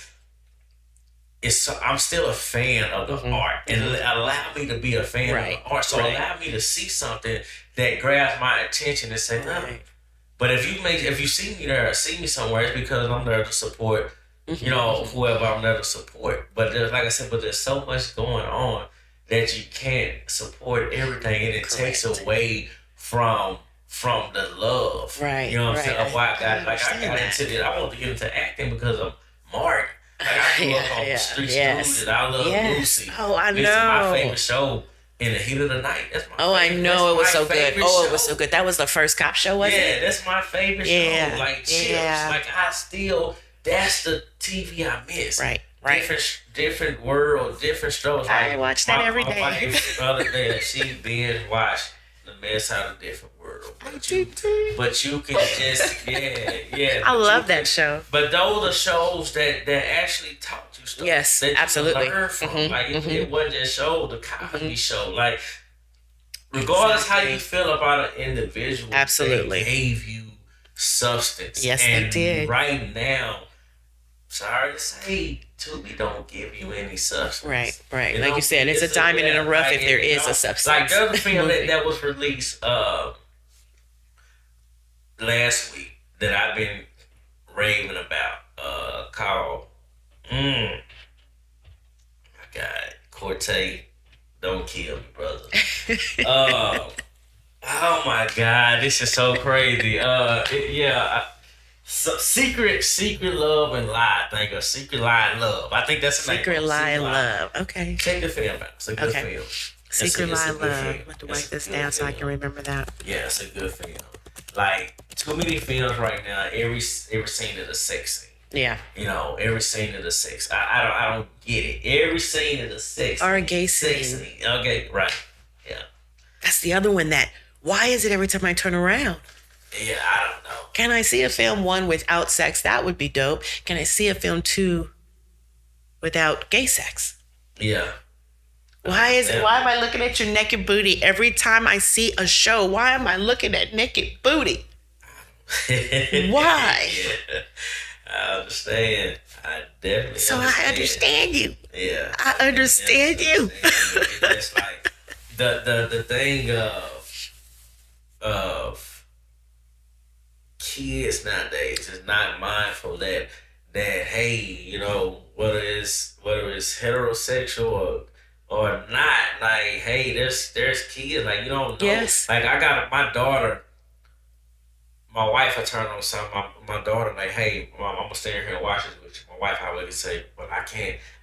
I'm still a fan of the art, and allow me to be a fan of the art. So allow me to see something that grabs my attention and say, no. But if you see me there, see me somewhere, it's because I'm there to support, you know, whoever I'm there to support. But there's, like I said, there's so much going on that you can't support everything, and it takes away from the love. Right. You know what I'm saying? Of why I got into it. I wanted to get into acting because of Mark. Like, I grew up on the streets and I love Lucy. Oh, I know. This is my favorite show, In the Heat of the Night. That's my I know. It was so good. Oh, it was so good. That was the first cop show, wasn't it? Yeah, that's my favorite show. Like, Chips. Like, that's the TV I miss. Right. Different world, different shows. I watch that every day. My wife, the other day, she binge watched The Mess Out of Different World. But you can just, I love that show. But those are shows that actually taught you stuff. Yes, that absolutely. You learn from. Like, it wasn't just show, the Cosby Show. Like, regardless how you feel about an individual, absolutely, they gave you substance. Yes, and they did. Right now, sorry to say, Tubi don't give you any substance. Right. Like you said, it's a diamond in the rough if there is a substance. Like, there's a film that was released last week that I've been raving about, called my God, Corte, Don't Kill Me, Brother. Oh my God, this is so crazy. So Secret Love and Lie. I think, or Secret Lie and Love. I think that's the name. Secret Lie and Love. Okay. Check the film out. It's a good film. Secret Lie and Love. I have to write this down so I can remember that. Yeah, it's a good film. Like, too many films right now. Every scene is a sex scene. Yeah. You know, every scene is a sex. I don't get it. Every scene is a sex. Or a gay scene. Okay, right. Yeah. That's the other one that. Why is it every time I turn around? Yeah, I don't know. Can I see a film 1 without sex? That would be dope. Can I see a film 2 without gay sex? Yeah. Why am I looking at your naked booty every time I see a show? Why am I looking at naked booty? Why? Yeah, I understand. I definitely I understand you. Yeah. I understand you. It's like the thing of kids nowadays is not mindful that hey, you know, whether it's heterosexual or not, like, hey, there's kids, like, you don't know. Yes. Like, I got my daughter, my wife had turned on something, my daughter, like, hey, Mom, I'm gonna stay here and watch this with you. My wife always say, but I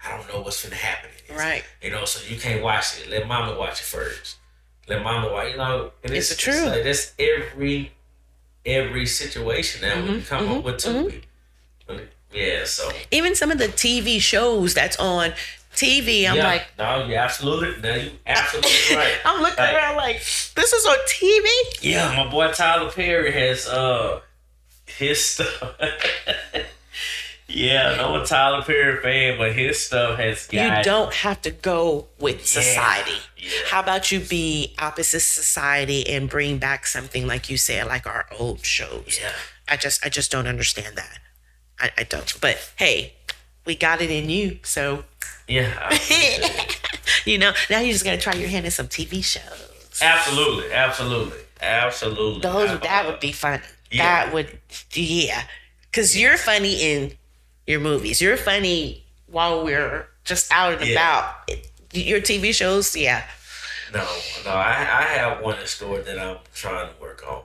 don't know what's finna happen in this. Right. You know, so you can't watch it. Let Mama watch it first. Let Mama watch, you know. And it's the truth. Like, that's every situation that we come up with Tubi. Yeah, so. Even some of the TV shows that's on TV, I'm like. No, you're absolutely right. I'm looking around like, this is on TV? Yeah, my boy Tyler Perry has his stuff. Yeah, no Tyler Perry fan, but his stuff has got. You don't have to go with society. Yeah. How about you be opposite society and bring back something like you said, like our old shows? Yeah. I just don't understand that. I don't. But hey, we got it in you, so Yeah. you know, now you just gotta try your hand at some TV shows. Absolutely. That would be funny. Yeah. That would, yeah. Because you're funny in your movies. You're funny while we're just out and about. Your TV shows, yeah. No. I have one in store that I'm trying to work on.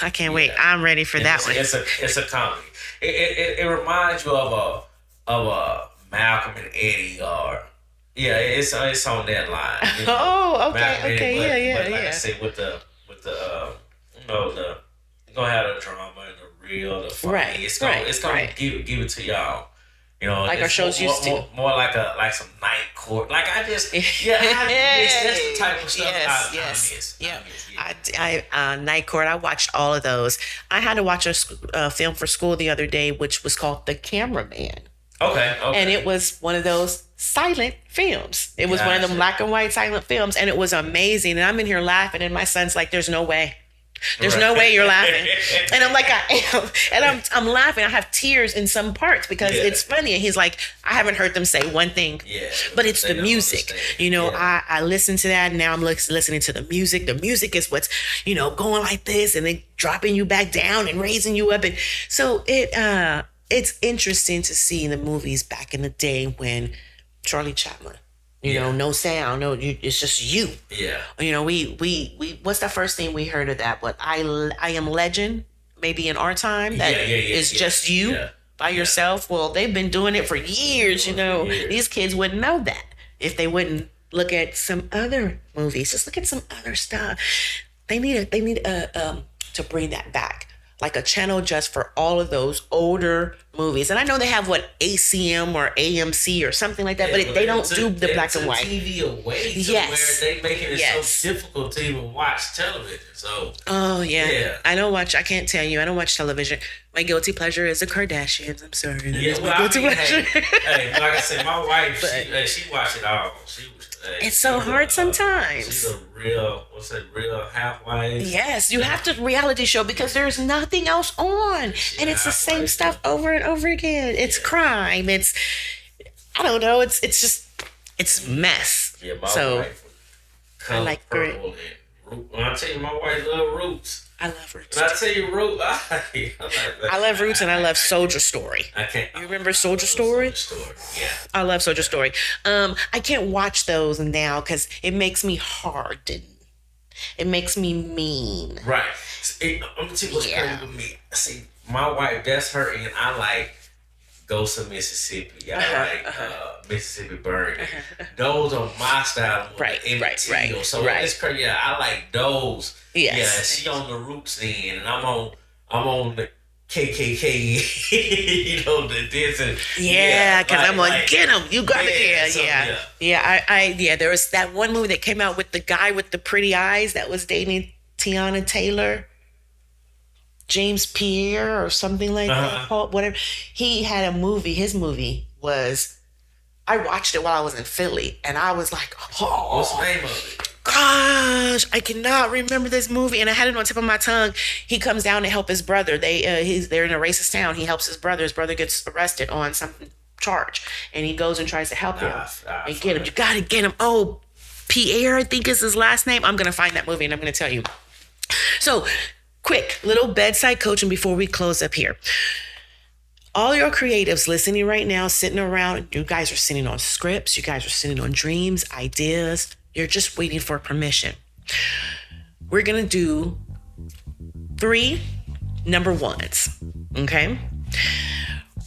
I can't wait. I'm ready for that one. It's a comedy. It reminds you of a Malcolm and Eddie, or it's on that line. You know? Oh, okay, Malcolm and Eddie, yeah, but like I said, with the you're gonna have the drama and the real, the funny. Right, It's gonna give it to y'all. You know, like our shows used to. More like some night court. Like that's the type of stuff I miss. I Night Court. I watched all of those. I had to watch a film for school the other day, which was called The Cameraman. Okay. And it was one of those silent films. It was one of them black and white silent films, and it was amazing. And I'm in here laughing, and my son's like, "There's no way." There's no way you're laughing. And I'm like, I am. And I'm laughing. I have tears in some parts because it's funny. And he's like, I haven't heard them say one thing. Yeah. But it's the music. You know, I listen to that and now I'm listening to the music. The music is what's, going like this and then dropping you back down and raising you up. And so it's interesting to see the movies back in the day when Charlie Chaplin, no sound, it's just you. Yeah. We what's the first thing we heard of that? What I Am Legend, maybe in our time, that is just you by yourself. Well, they've been doing it for years, These kids wouldn't know that if they wouldn't look at some other movies. Just look at some other stuff. They need to bring that back. Like a channel just for all of those older movies. And I know they have ACM or AMC or something like that, but they don't do the black and white. TV away to where they making it so difficult to even watch television. So I can't tell you, I don't watch television. My guilty pleasure is the Kardashians. I'm sorry. Hey, like I said, my wife, she watched it all. It's so hard sometimes. She's a real housewife. Yes, you have to reality show because there's nothing else on. And it's the same stuff over and over again. It's crime. It's, I don't know. It's mess. Yeah, my wife. I like Grit. When I tell you, my wife love Roots. I love Roots. When I tell you Roots, I love Roots and I love Soldier Story. You remember Soldier Story? Yeah. I love Soldier Story. I can't watch those now because it makes me harden. It makes me mean. Right. I'm gonna tell you what's crazy with me. See, my wife, that's her, and I like Ghost of Mississippi. I like Mississippi Burning. Those are my style. Right. So it's crazy. Yeah, I like those. Yes. Yeah, she on the Roots end, and I'm on the KKK. The this and because I'm like, get him. You got it. Yeah. There was that one movie that came out with the guy with the pretty eyes that was dating Tiana Taylor. James Pierre or something like that. Whatever. He had a movie. His movie was, I watched it while I was in Philly and I was like, what's the name of it? Gosh, I cannot remember this movie and I had it on tip of my tongue. He comes down to help his brother. They're in a racist town. He helps his brother. His brother gets arrested on some charge and he goes and tries to help him and get him. You gotta get him. Oh, Pierre, I think is his last name. I'm gonna find that movie and I'm gonna tell you. So, quick little bedside coaching before we close up here. All your creatives listening right now, sitting around, you guys are sitting on scripts, you guys are sitting on dreams, ideas. You're just waiting for permission. We're going to do 3 number ones, okay?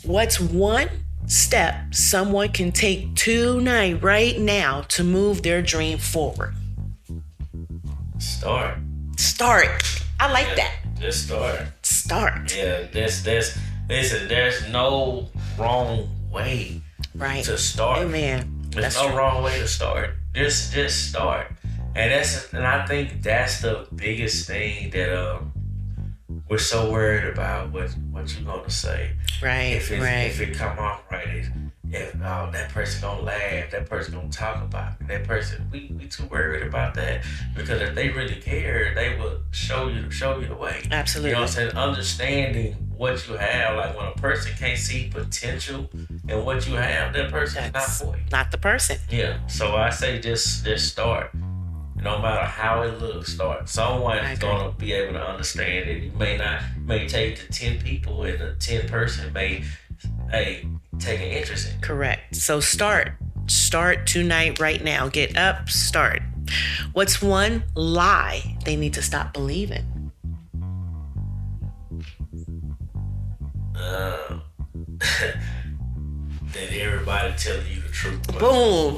What's one step someone can take tonight, right now, to move their dream forward? Start. I like that. Just start. Yeah, there's no wrong way to start. Amen. There's no wrong way to start. Just start. And I think that's the biggest thing that we're so worried about what you're gonna say. Right. If it come off right, if that person gonna laugh, that person gonna talk about it, that person, we too worried about that, because if they really care, they will show you the way. Absolutely. You know what I'm saying? Understanding what you have, like when a person can't see potential in what you have, that person is not for you. Not the person. Yeah. So I say just start. No matter how it looks, start. Someone's gonna be able to understand it. You may take it to 10 people, and the 10 person may take an interest in it. Correct. So start tonight, right now. Get up, start. What's one lie they need to stop believing? That everybody telling you the truth. Boom.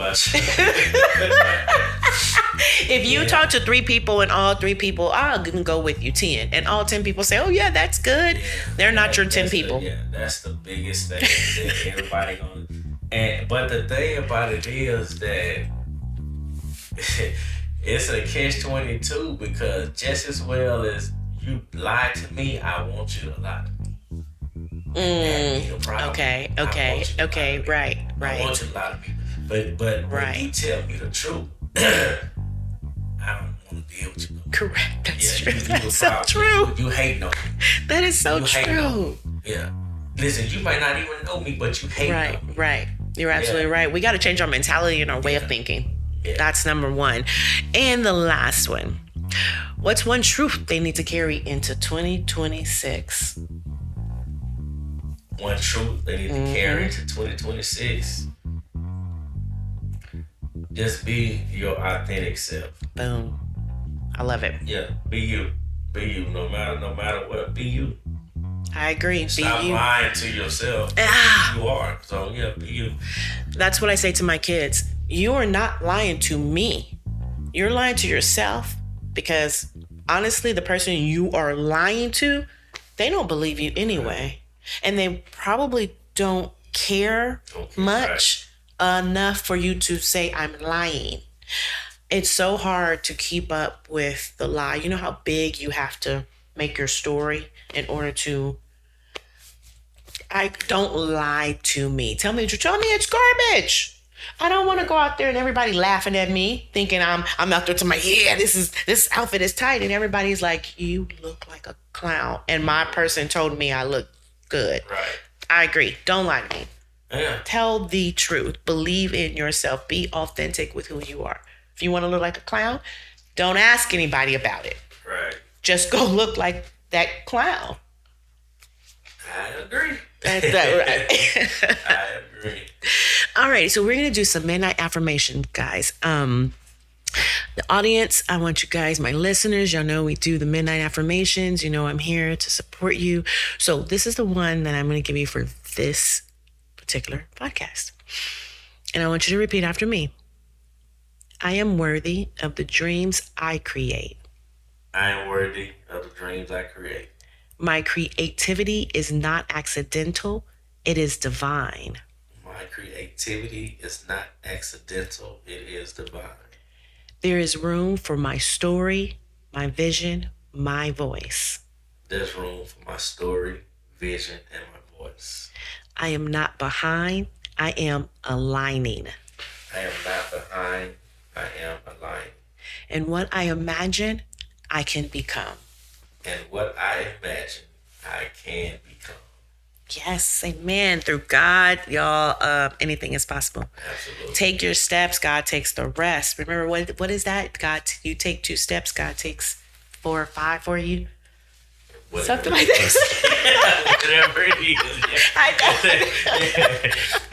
If you talk to 3 people and all 3 people, I'm going to go with you 10. And all 10 people say, oh yeah, that's good. They're not your 10 people. That's the biggest thing that everybody gonna. But the thing about it is that it's a catch-22, because just as well as you lie to me, I want you to lie to me. Okay, right. I want you to lie to me. But when you tell me the truth, I don't want to deal with you. Correct. That's true. That's so true. You hate on me. That is so true. Yeah. Listen, you might not even know me, but you hate on me. Right. You're absolutely right. We got to change our mentality and our way of thinking. Yeah. That's number 1. And the last one. What's one truth they need to carry into 2026? One truth they need to carry into 2026. Just be your authentic self. Boom. I love it. Yeah, be you. Be you. No matter what, be you. I agree. Stop be you. Lying to yourself. You are. So yeah, be you. That's what I say to my kids. You are not lying to me. You're lying to yourself, because honestly, the person you are lying to, they don't believe you anyway. And they probably don't care much enough for you to say, I'm lying. It's so hard to keep up with the lie. You know how big you have to make your story in order to... don't lie to me. Tell me the truth. Tell me it's garbage. I don't want to go out there and everybody laughing at me, thinking I'm out there to my, this outfit is tight, and everybody's like, you look like a clown. And my person told me I look good. Right. I agree. Don't lie to me. Yeah. Tell the truth. Believe in yourself. Be authentic with who you are. If you want to look like a clown, don't ask anybody about it. Right. Just go look like that clown. I agree. That's that right. I agree. All right, so we're gonna do some midnight affirmation, guys. The audience, I want you guys, my listeners, y'all know we do the midnight affirmations. You know I'm here to support you. So this is the one that I'm gonna give you for this particular podcast. And I want you to repeat after me. I am worthy of the dreams I create. I am worthy of the dreams I create. My creativity is not accidental. It is divine. My creativity is not accidental. It is divine. There is room for my story, my vision, my voice. There's room for my story, vision, and my voice. I am not behind. I am aligning. I am not behind. I am aligning. And what I imagine, I can become. And what I imagine, I can become. Yes, amen. Through God, y'all, anything is possible. Absolutely. Take your steps, God takes the rest. Remember, what is that? God, you take 2 steps, God takes 4 or 5 for you. Something like that. Whatever it is. I know.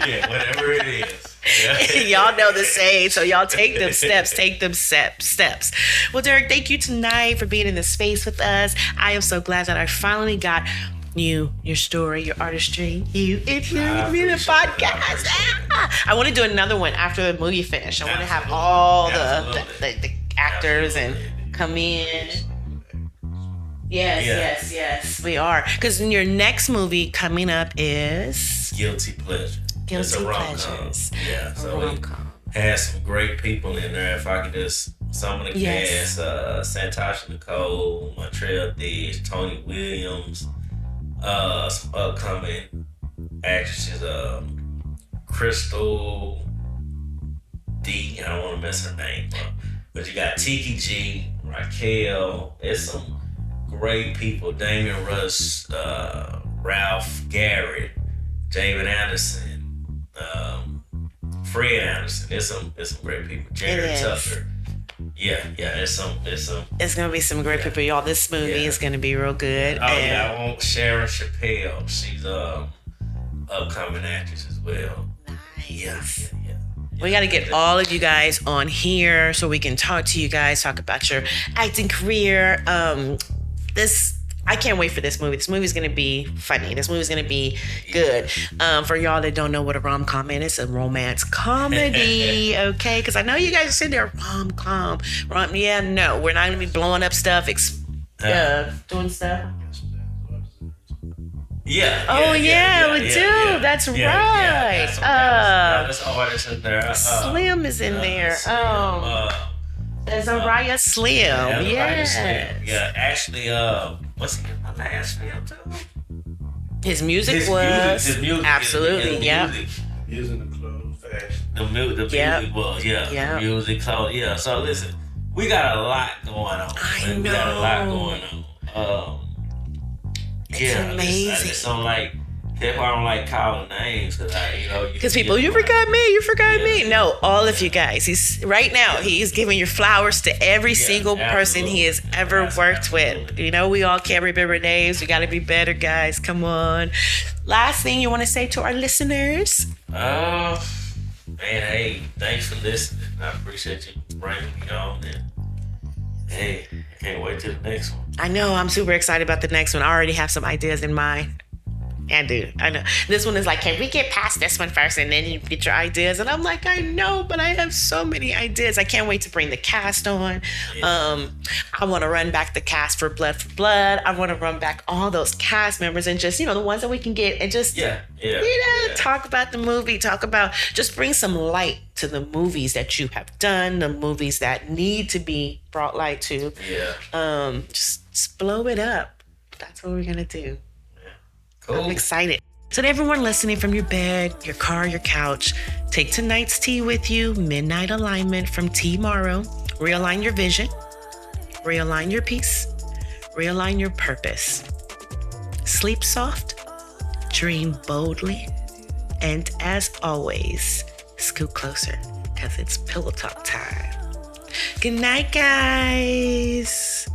Yeah, whatever it is. Yeah. Y'all know the saying, so y'all take them steps. Well, Derrick, thank you tonight for being in this space with us. I am so glad that I finally got you, your story, your artistry, you included me in the podcast. I want to do another one after the movie finish. I want to have all the actors and come in. Yes, we are. Because your next movie coming up is Guilty Pleasure. Guilty Pleasures. Yeah, so rom-com. It has some great people in there. If I could just some of the Yes. cast, Santasha Nicole, Montreal Dish, Tony Williams, some upcoming actresses, Crystal D, I don't want to mess her name up, but you got Tiki G, Raquel, there's some great people, Damian Russ, Ralph Garrett, David Anderson, Fred Anderson. There's some great people. Jared Tucker. Yeah, it's gonna be some great people, y'all. This movie is gonna be real good. Oh yeah, I want Sharon Chappelle. She's upcoming actress as well. Nice. Yeah. We got to get all of you guys on here so we can talk to you guys, talk about your acting career. I can't wait for this movie. This movie's going to be funny. This movie's going to be good. For y'all that don't know what a rom-com is, it's a romance comedy, okay? Because I know you guys are sitting there, rom-com. Yeah, no, we're not going to be blowing up stuff, doing stuff. Yeah. We do. That's right. That's artists in there. Slim is in there. There's Araya Slim. Yeah, actually, what's he in my last film too? His music was absolutely, Using the clothes, fashion. The music was, the music, clothes, yeah. So listen, we got a lot going on. I know. We got a lot going on. It's amazing. I just don't like. That's why I don't like calling names because people, you forgot me. No, all of you guys. He's giving your flowers to every single person he has ever worked with. You know, we all can't remember names. We got to be better, guys. Come on. Last thing you want to say to our listeners? Man, hey, thanks for listening. I appreciate you bringing me on. And hey, I can't wait till the next one. I know. I'm super excited about the next one. I already have some ideas in mind. I know. This one is like, can we get past this one first and then you get your ideas? And I'm like, I know, but I have so many ideas. I can't wait to bring the cast on. I want to run back the cast for Blood. I want to run back all those cast members and just, the ones that we can get and just, talk about the movie, just bring some light to the movies that you have done, the movies that need to be brought light to. Just blow it up. That's what we're going to do. Cool. I'm excited. So to everyone listening from your bed, your car, your couch, take tonight's tea with you. Midnight Alignment from T Morrow. Realign your vision. Realign your peace. Realign your purpose. Sleep soft. Dream boldly. And as always, scoot closer because it's pillow talk time. Good night, guys.